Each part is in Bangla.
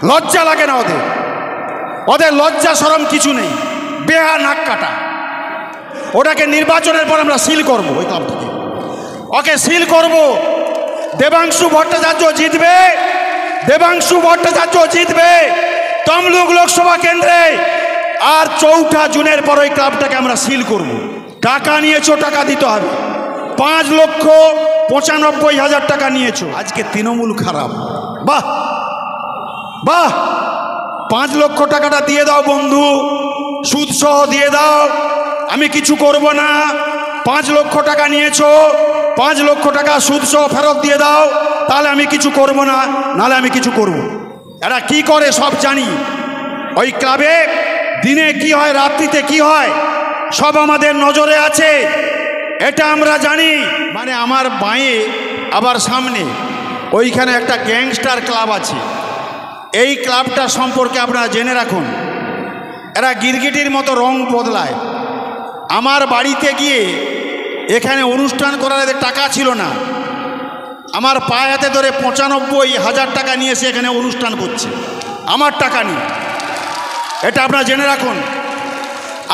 লজ্জা লাগে না ওদের? ওদের লজ্জা শরম কিছু নেই, বেহা নাক কাটা। ওটাকে নির্বাচনের পর আমরা সিল করব, ওই ক্লাবটাকে ওকে সিল করব। দেবাংশু ভট্টাচার্য জিতবে, দেবাংশু ভট্টাচার্য জিতবে তমলুক লোকসভা কেন্দ্রে। আর 4 জুনের পর ওই ক্লাবটাকে আমরা সিল করব। টাকা নিয়েছো, টাকা দিতে হবে। 5,95,000 টাকা নিয়েছো। আজকে তৃণমূল খারাপ, বাহ বাহ। 5 লক্ষ টাকাটা দিয়ে দাও বন্ধু, সুদ সহ দিয়ে দাও, আমি কিছু করব না। 5 লক্ষ টাকা নিয়েছো, 5 লক্ষ টাকা সুদ সহ ফেরত দিয়ে দাও, তাহলে আমি কিছু করব না, নাহলে আমি কিছু করব। এরা কি করে সব জানি। ওই ক্লাবে দিনে কি হয়, রাত্রিতে কি হয়, সব আমাদের নজরে আছে, এটা আমরা জানি। মানে আমার বাঁয়ে আবার সামনে ওইখানে একটা গ্যাংস্টার ক্লাব আছে। এই ক্লাবটা সম্পর্কে আপনারা জেনে রাখুন, এরা গিরগিটির মতো রং বদলায়। আমার বাড়িতে গিয়ে এখানে অনুষ্ঠান করার এদের টাকা ছিল না, আমার পায়ে হাতে ধরে 95,000 টাকা নিয়ে এসে এখানে অনুষ্ঠান করছে, আমার টাকা নিয়ে। এটা আপনারা জেনে রাখুন।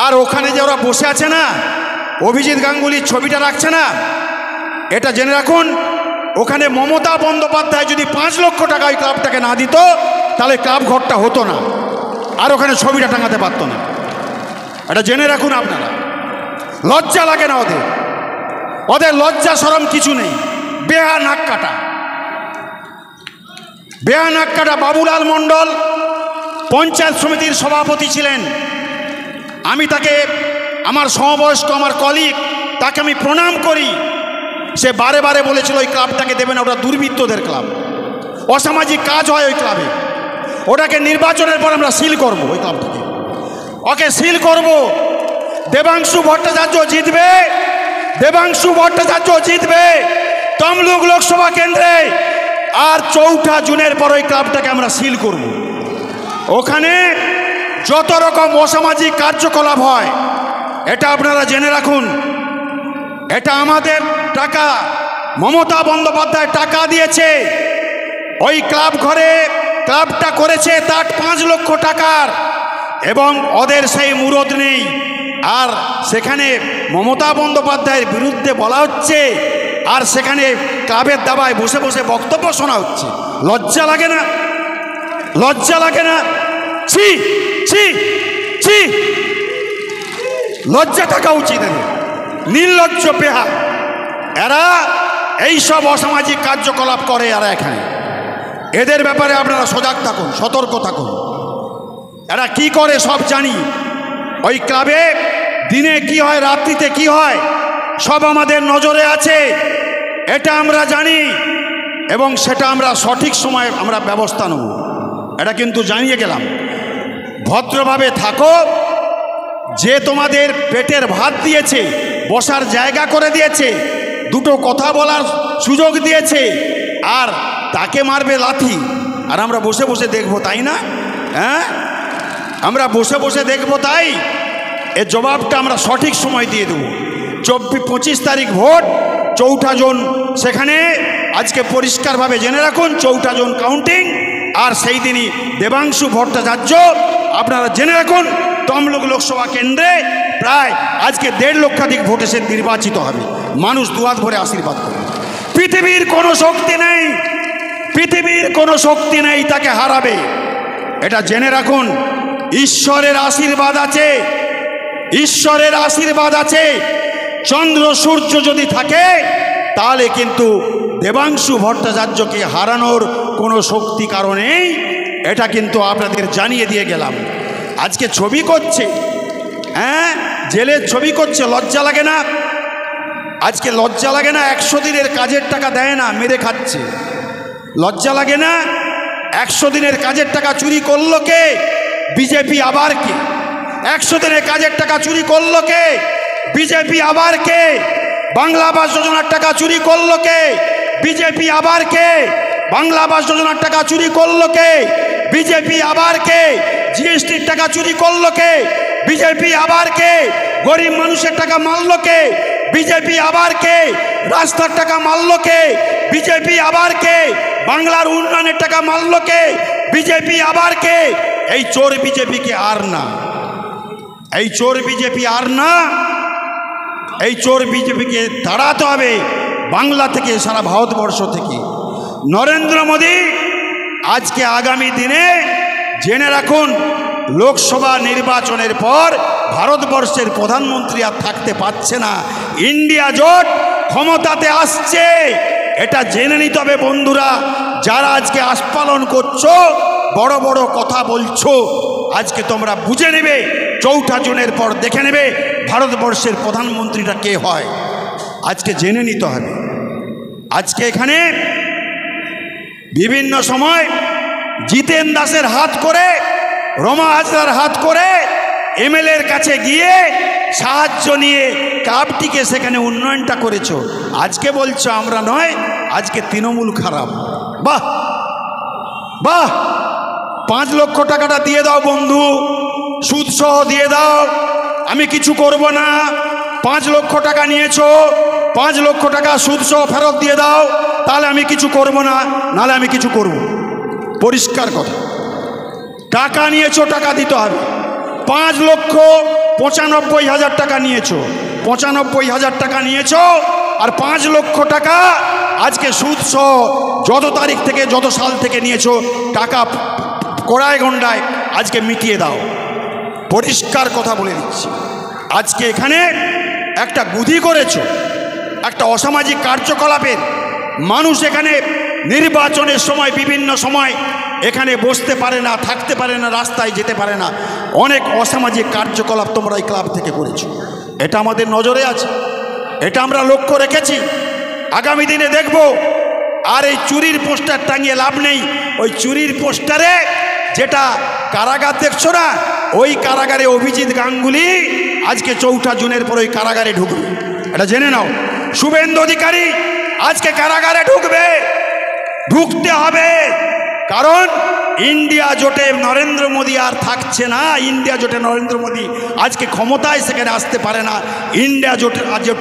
আর ওখানে যে ওরা বসে আছে না, অভিজিৎ গাঙ্গুলির ছবিটা রাখছে না, এটা জেনে রাখুন, ওখানে মমতা বন্দ্যোপাধ্যায় যদি 5 লক্ষ টাকা ওই ক্লাবটাকে না দিত, তাহলে ক্লাব ঘরটা হতো না, আর ওখানে ছবিটা টাঙাতে পারতো না। এটা জেনে রাখুন আপনারা। লজ্জা লাগে না ওদের? ওদের লজ্জা শরম কিছু নেই, বেহা নাক কাটা, বেহা নাক কাটা। বাবুলাল মণ্ডল পঞ্চায়েত সমিতির সভাপতি ছিলেন, আমি তাকে, আমার সমবয়স্ক আমার কলিগ, তাকে আমি প্রণাম করি। সে বারে বারে বলেছিল ওই ক্লাবটাকে দেবে না, ওটা দুর্বৃত্তদের ক্লাব, অসামাজিক কাজ হয় ওই ক্লাবে। ওটাকে নির্বাচনের পর আমরা সিল করব, ওই ক্লাবটাকে ওকে সিল করব। দেবাংশু ভট্টাচার্য জিতবে, দেবাংশু ভট্টাচার্য জিতবে তমলুক লোকসভা কেন্দ্রে। আর 4 জুনের পর ওই ক্লাবটাকে আমরা সিল করব। ওখানে যত রকম অসামাজিক কার্যকলাপ হয়, এটা আপনারা জেনে রাখুন। এটা আমাদের টাকা, মমতা বন্দ্যোপাধ্যায় টাকা দিয়েছে। ওই ক্লাব ঘরে ক্লাবটা করেছে তার 5 লক্ষ টাকার, এবং ওদের সেই মুরদ নেই। আর সেখানে মমতা বন্দ্যোপাধ্যায়ের বিরুদ্ধে বলা হচ্ছে, আর সেখানে ক্লাবের দাবায় বসে বসে বক্তব্য শোনা হচ্ছে। লজ্জা লাগে না? লজ্জা লাগে না? ছি ছি ছি, লজ্জা থাকা উচিত। নির্লজ্জ বেহা, এরা এইসব অসামাজিক কার্যকলাপ করে। এরা এখানে, এদের ব্যাপারে আপনারা সজাগ থাকুন, সতর্ক থাকুন। এরা কি করে সব জানি। ওই ক্লাবে দিনে কি হয়, রাত্রিতে কি হয়, সব আমাদের নজরে আছে, এটা আমরা জানি, এবং সেটা আমরা সঠিক সময়ে আমরা ব্যবস্থা নেব। এটা কিন্তু জানিয়ে গেলাম। ভদ্রভাবে থাকো। যে তোমাদের পেটের ভাত দিয়েছে, বসার জায়গা করে দিয়েছে, দুটো কথা বলার সুযোগ দিয়েছে, আর তাকে মারবে লাথি, আর আমরা বসে বসে দেখবো, তাই না? হ্যাঁ, আমরা বসে বসে দেখবো, তাই এর জবাবটা আমরা সঠিক সময় দিয়ে দেবো। 25 তারিখ ভোট, 4 জন সেখানে। আজকে পরিষ্কারভাবে জেনে রাখুন, 4 জন কাউন্টিং। আর সেই দিনই দেবাংশু ভট্টাচার্য, আপনারা জেনে রাখুন, তমলুক লোকসভা কেন্দ্রে প্রায় আজকে 1.5 লক্ষাধিক ভোটে সে নির্বাচিত হবে। মানুষ দুহাত ভরে আশীর্বাদ করবে। পৃথিবীর কোনো শক্তি নেই, পৃথিবীর কোনো শক্তি নেই তাকে হারাবে, এটা জেনে রাখুন। ঈশ্বরের আশীর্বাদ আছে, ঈশ্বরের আশীর্বাদ আছে। চন্দ্র সূর্য যদি থাকে, তাহলে কিন্তু দেবাংশু ভট্টাচার্যকে হারানোর কোনো শক্তি কারণেই, এটা কিন্তু আপনাদের জানিয়ে দিয়ে গেলাম। আজকে ছবি করছে, হ্যাঁ, জেলের ছবি করছে। লজ্জা লাগে না? আজকে লজ্জা লাগে না? 100 দিনের কাজের টাকা দেয় না, মেরে খাচ্ছে। লজ্জা লাগে না? 100 দিনের কাজের টাকা চুরি করলো কে? বিজেপি। আবার কে? 100 দিনের কাজের টাকা চুরি করলো কে? বিজেপি। আবার কে? বাংলা আবাস যোজনার টাকা চুরি করলো কে? বিজেপি। আবার কে? বাংলা আবাস যোজনার টাকা চুরি করলো কে? বিজেপি। আবার কে? জিএসটির টাকা চুরি করলো কে? বিজেপি। আবার কে? গরিব মানুষের টাকা মারলো কে? বিজেপি। আবার কে? রাস্তার টাকা মারলো কে? বিজেপি। আবার কে? বাংলার উন্নয়নের টাকা মারল কে? বিজেপি। আবার কে? এই চোর বিজেপিকে আর না, এই চোর বিজেপি আর না, এই চোর বিজেপিকে তাড়াতে হবে বাংলা থেকে, সারা ভারতবর্ষ থেকে। নরেন্দ্র মোদী আজকে আগামী দিনে জেনে রাখুন, লোকসভা নির্বাচনের পর ভারতবর্ষের প্রধানমন্ত্রী আর থাকতে পারছে না, ইন্ডিয়া জোট ক্ষমতাতে আসছে, এটা জেনে নিতে হবে বন্ধুরা। যারা আজকে আস্ফালন করছো, বড় বড় কথা বলছো, আজকে তোমরা বুঝে নেবে, 4 জুনের পর দেখে নেবে ভারতবর্ষের প্রধানমন্ত্রীটা কে হয়, আজকে জেনে নিতে হবে। আজকে এখানে বিভিন্ন সময় জিতেন দাসের হাত করে, রমা হাজরার হাত করে এমএলএর কাছে গিয়ে সাহায্য নিয়ে ক্লাবটিকে সেখানে উন্নয়নটা করেছো। আজকে বলছো আমরা নয়, আজকে তৃণমূল খারাপ। বাহ বাহ, 5 লক্ষ টাকাটা দিয়ে দাও বন্ধু, সুদসহ দিয়ে দাও, আমি কিছু করব না। 5 লক্ষ টাকা নিয়েছো, 5 লক্ষ টাকা সুদসহ ফেরত দিয়ে দাও, তাহলে আমি কিছু করব না, নাহলে আমি কিছু করব। পরিষ্কার কথা, টাকা নিয়েছো, টাকা দিতে হবে। 5,95,000 টাকা নিয়েছো, 95,000 টাকা নিয়েছো, আর 5 লক্ষ টাকা আজকে সুদসহ যত তারিখ থেকে যত সাল থেকে নিয়েছো টাকা কড়ায় গন্ডায় আজকে মিটিয়ে দাও। পরিষ্কার কথা বলে দিচ্ছি, আজকে এখানে একটা বুদ্ধি করেছো, একটা অসামাজিক কার্যকলাপের। মানুষ এখানে নির্বাচনের সময় বিভিন্ন সময় এখানে বসতে পারে না, থাকতে পারে না, রাস্তায় যেতে পারে না, অনেক অসামাজিক কার্যকলাপ তোমরা এই ক্লাব থেকে করেছো, এটা আমাদের নজরে আছে, এটা আমরা লক্ষ্য রেখেছি। আগামী দিনে দেখব। আর এই চুরির পোস্টার টাঙিয়ে লাভ নেই, ওই চুরির পোস্টারে যেটা কারাগার দেখছো না, ওই কারাগারে অভিজিৎ গাঙ্গুলি আজকে 4 জুনের পর ওই কারাগারে ঢুকবে, এটা জেনে নাও। শুভেন্দু অধিকারী আজকে কারাগারে ঢুকবে, ঢুকতে হবে, কারণ ইন্ডিয়া জোটে নরেন্দ্র মোদী আর থাকছে না। ইন্ডিয়া জোটে নরেন্দ্র মোদী আজকে ক্ষমতায় সেখানে আসতে পারে না। ইন্ডিয়া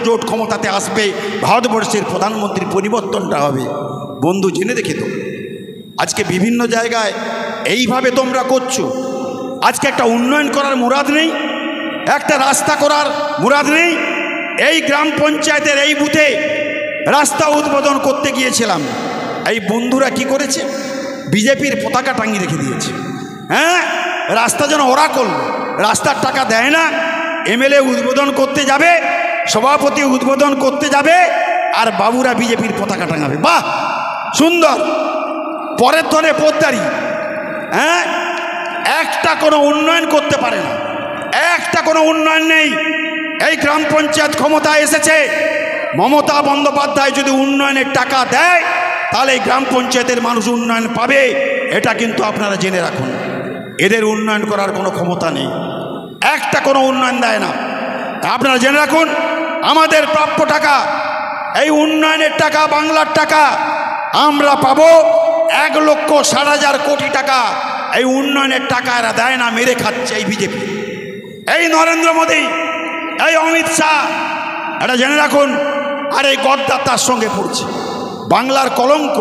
জোট ক্ষমতাতে আসবে, ভারতবর্ষের প্রধানমন্ত্রীর পরিবর্তনটা হবে। বন্ধু জেনে রেখে তো, আজকে বিভিন্ন জায়গায় এইভাবে তোমরা করছো। আজকে একটা উন্নয়ন করার মুরাদ নেই, একটা রাস্তা করার মুরাদ নেই। এই গ্রাম পঞ্চায়েতের এই বুথে রাস্তা উদ্বোধন করতে গিয়েছিলাম, এই বন্ধুরা কি করেছে, বিজেপির পতাকা টাঙিয়ে রেখে দিয়েছে। হ্যাঁ, রাস্তা যেন ওরা করলো, রাস্তার টাকা দেয় না, এমএলএ উদ্বোধন করতে যাবে, সভাপতি উদ্বোধন করতে যাবে, আর বাবুরা বিজেপির পতাকা টাঙাবে। বাহ, সুন্দর। পরের ধরে পোদ্দারি, হ্যাঁ, একটা কোনো উন্নয়ন করতে পারে না, একটা কোনো উন্নয়ন নেই। এই গ্রাম পঞ্চায়েত ক্ষমতায় এসেছে, মমতা বন্দ্যোপাধ্যায় যদি উন্নয়নের টাকা দেয় তাহলে এই গ্রাম পঞ্চায়েতের মানুষ উন্নয়ন পাবে, এটা কিন্তু আপনারা জেনে রাখুন। এদের উন্নয়ন করার কোনো ক্ষমতা নেই, একটা কোনো উন্নয়ন দেয় না। আপনারা জেনে রাখুন, আমাদের প্রাপ্য টাকা, এই উন্নয়নের টাকা, বাংলার টাকা আমরা পাবো 1,60,000 কোটি টাকা। এই উন্নয়নের টাকা এরা দেয় না, মেরে খাচ্ছে এই বিজেপি, এই নরেন্দ্র মোদী, এই অমিত শাহ, এটা জেনে রাখুন। আর এই গদ্দার তার সঙ্গে পড়ছে, বাংলার কলঙ্ক,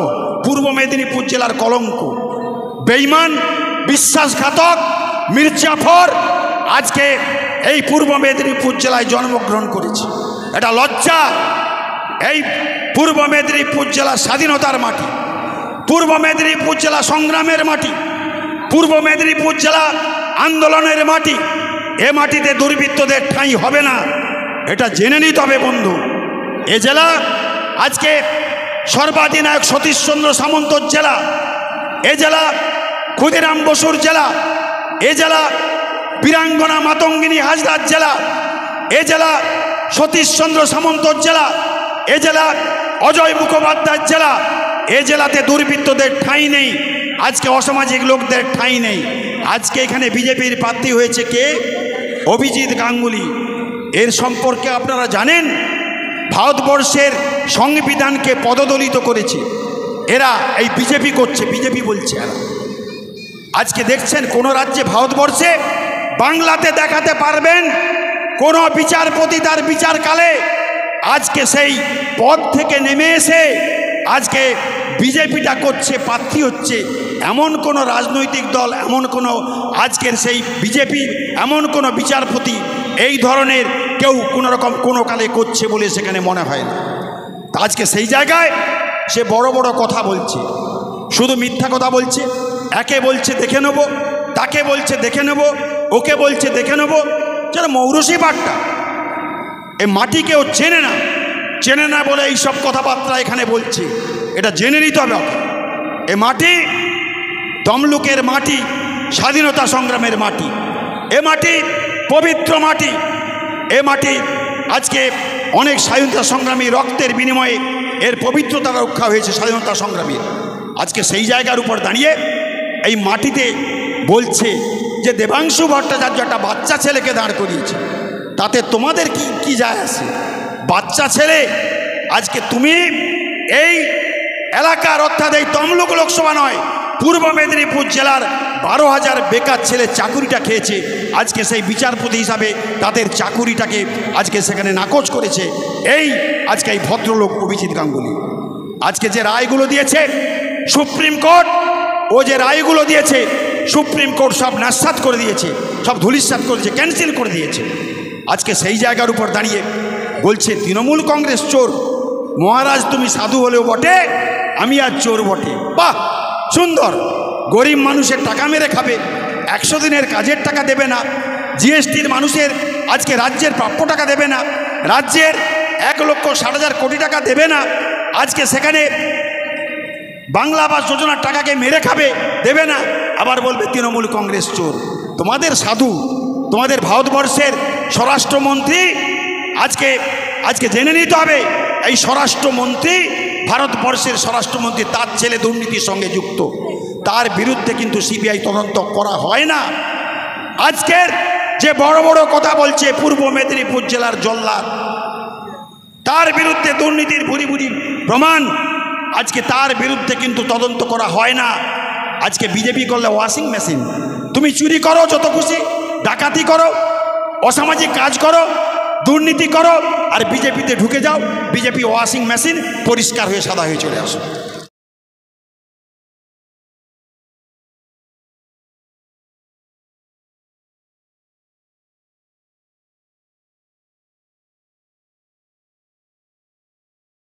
পূর্ব মেদিনীপুর জেলার কলঙ্ক, বেঈমান, বিশ্বাসঘাতক মির্জাফর আজকে এই পূর্ব মেদিনীপুর জেলায় জন্মগ্রহণ করেছে। এটা লজ্জা। এই পূর্ব মেদিনীপুর জেলা স্বাধীনতার মাটি, পূর্ব মেদিনীপুর জেলা সংগ্রামের মাটি, পূর্ব মেদিনীপুর জেলা আন্দোলনের মাটি। এ মাটিতে দুর্বৃত্তদের ঠাঁই হবে না, এটা জেনে নিতে হবে বন্ধু। এ জেলা আজকে সর্বাধিনায়ক সতীশচন্দ্র সামন্তর জেলা, এ জেলা ক্ষুদিরাম বসুর জেলা, এ জেলা বীরাঙ্গনা মাতঙ্গিনী হাজরার জেলা, এ জেলা সতীশচন্দ্র সামন্তর জেলা, এ জেলা অজয় মুখোপাধ্যায়ের জেলা। এ জেলাতে দুর্বৃত্তদের ঠাঁই নেই, আজকে অসামাজিক লোকদের ঠাঁই নেই। আজকে এখানে বিজেপির প্রার্থী হয়েছে কে? অভিজিৎ গাঙ্গুলি। এর সম্পর্কে আপনারা জানেন, ভারতবর্ষের সংবিধানকে পদদলিত করেছে এরা, এই বিজেপি করছে, বিজেপি বলছে এরা। আজকে দেখছেন কোন রাজ্যে ভারতবর্ষে, বাংলাতে দেখাতে পারবেন কোন বিচারপতি তার বিচারকালে আজকে সেই পদ থেকে নেমে এসে আজকে বিজেপিটা করছে, প্রার্থী হচ্ছে, এমন কোনো রাজনৈতিক দল, এমন কোনো আজকের সেই বিজেপি, এমন কোনো বিচারপতি এই ধরনের কেউ কোনো রকম কোনো কালে করছে বলে সেখানে মনে হয় না। তা আজকে সেই জায়গায় সে বড় বড় কথা বলছে, শুধু মিথ্যা কথা বলছে। একে বলছে দেখে নেব, তাকে বলছে দেখে নেব, ওকে বলছে দেখে নেব। যেন মৌরসি বাট্টা, এই মাটিকে ও চেনে না বলে এই সব কথাবার্তা এখানে বলছে। এটা জেনে নিতে হবে। এ মাটি তমলুকের মাটি, স্বাধীনতা সংগ্রামের মাটি। এ মাটি পবিত্র মাটি। এ মাটি আজকে অনেক স্বাধীনতা সংগ্রামী রক্তের বিনিময়ে এর পবিত্রতা রক্ষা হয়েছে স্বাধীনতা সংগ্রামীর। আজকে সেই জায়গার উপর দাঁড়িয়ে এই মাটিতে বলছে যে দেবাংশু ভট্টাচার্য একটা বাচ্চা ছেলেকে দাঁড় করিয়েছে, তাতে তোমাদের কি যায় আসে? বাচ্চা ছেলে, আজকে তুমি এই এলাকার, অর্থাৎ এই তমলুক লোকসভা নয়, পূর্ব মেদিনীপুর জেলার 12,000 বেকার ছেলে চাকুরিটা খেয়েছে। আজকে সেই বিচারপতি হিসাবে তাদের চাকুরিটাকে আজকে সেখানে নাকচ করেছে আজকে এই ভদ্রলোক অভিজিৎ গাঙ্গুলি। আজকে যে রায়গুলো দিয়েছে সুপ্রিম কোর্ট, ও যে রায়গুলো দিয়েছে সুপ্রিম কোর্ট সব নাস্বাত করে দিয়েছে, সব ধূলিসাৎ করেছে, ক্যান্সেল করে দিয়েছে। আজকে সেই জায়গার উপর দাঁড়িয়ে বলছে তৃণমূল কংগ্রেস চোর। মহারাজ তুমি সাধু হলেও বটে, আমি আর চোর বটে। বাহ, সুন্দর। গরিব মানুষের টাকা মেরে খাবে, 100 দিনের কাজের টাকা দেবে না, জিএসটির মানুষের আজকে রাজ্যের প্রাপ্য টাকা দেবে না, রাজ্যের 1,60,000 কোটি টাকা দেবে না, আজকে সেখানে বাংলা আবাস যোজনার টাকাকে মেরে খাবে, দেবে না, আবার বলবে তৃণমূল কংগ্রেস চোর। তোমাদের সাধু, তোমাদের ভারতবর্ষের স্বরাষ্ট্রমন্ত্রী, আজকে জেনে নিতে হবে এই স্বরাষ্ট্রমন্ত্রী, ভারতবর্ষের স্বরাষ্ট্রমন্ত্রী, তার ছেলে দুর্নীতির সঙ্গে যুক্ত। তার বিরুদ্ধে কিন্তু সিবিআই তদন্ত করা হয় না। আজকের যে বড় বড় কথা বলছে পূর্ব মেদিনীপুর জেলার জল্লাদ, তার বিরুদ্ধে দুর্নীতির ভুরি ভুরি প্রমাণ, আজকে তার বিরুদ্ধে কিন্তু তদন্ত করা হয় না। আজকে বিজেপি করলে ওয়াশিং মেশিন, তুমি চুরি করো, যত খুশি ডাকাতি করো, অসামাজিক কাজ করো, দুর্নীতি করো, আর বিজেপিতে ঢুকে যাও, বিজেপি ওয়াশিং মেশিন, পরিষ্কার হয়ে সাদা হয়ে চলে আসো।